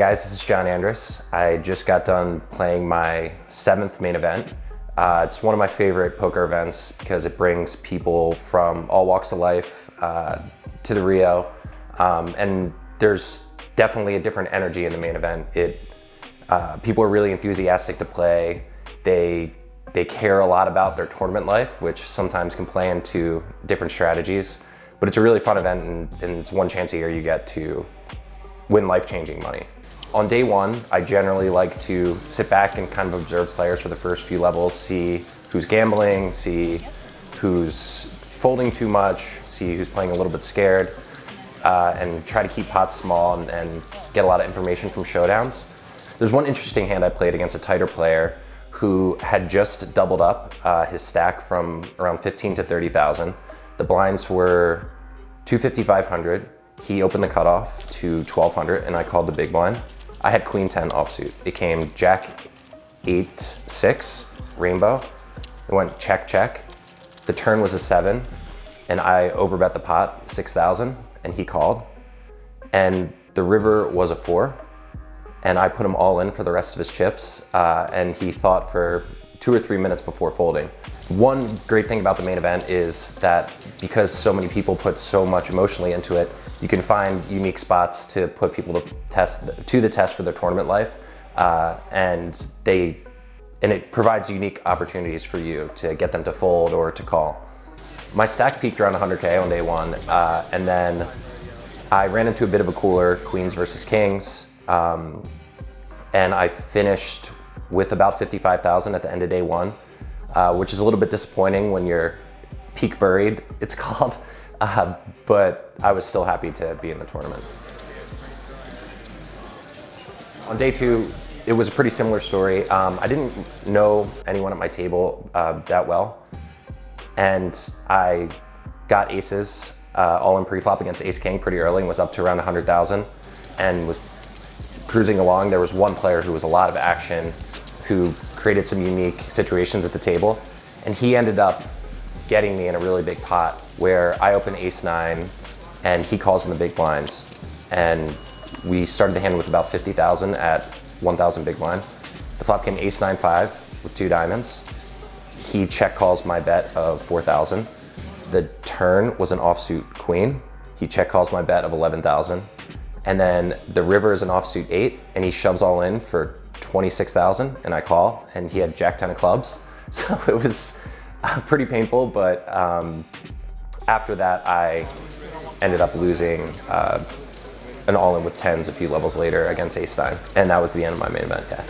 guys, this is Andress. I just got done playing my 7th main event. It's one of my favorite poker events because it brings people from all walks of life to the Rio. And there's definitely a different energy in the main event. People are really enthusiastic to play. They care a lot about their tournament life, which sometimes can play into different strategies. But it's a really fun event, and it's one chance a year you get to win life-changing money. On day one, I generally like to sit back and kind of observe players for the first few levels, see who's gambling, see who's folding too much, see who's playing a little bit scared, and try to keep pots small and get a lot of information from showdowns. There's one interesting hand I played against a tighter player who had just doubled up his stack from around 15 to 30,000. The blinds were 250, 500. He opened the cutoff to 1200 and I called the big blind. I had queen 10 offsuit. It came jack 8, 6, rainbow. It went check, check. The turn was a 7 and I overbet the pot 6,000 and he called. And the river was a 4 and I put him all in for the rest of his chips and he thought for 2 or 3 minutes before folding. One great thing about the main event is that because so many people put so much emotionally into it, you can find unique spots to put people to the test for their tournament life, and it provides unique opportunities for you to get them to fold or to call. My stack peaked around 100K on day one, and then I ran into a bit of a cooler, queens versus kings, and I finished with about 55,000 at the end of day one, which is a little bit disappointing when you're peak buried, it's called, but I was still happy to be in the tournament. On day two, it was a pretty similar story. I didn't know anyone at my table that well, and I got aces all in pre-flop against ace-king pretty early and was up to around 100,000 and was cruising along. There was one player who was a lot of action, who created some unique situations at the table, and he ended up getting me in a really big pot where I open ace-9 and he calls in the big blinds, and we started the hand with about 50,000 at 1,000 big blind. The flop came ace-9-5 with 2 diamonds. He check calls my bet of 4,000. The turn was an offsuit queen. He check calls my bet of 11,000. And then the river is an offsuit 8 and he shoves all in for 26,000 and I call, and he had jack 10 of clubs. So it was pretty painful, but after that I ended up losing an all-in with 10s a few levels later against ace-9, and that was the end of my main event, yeah.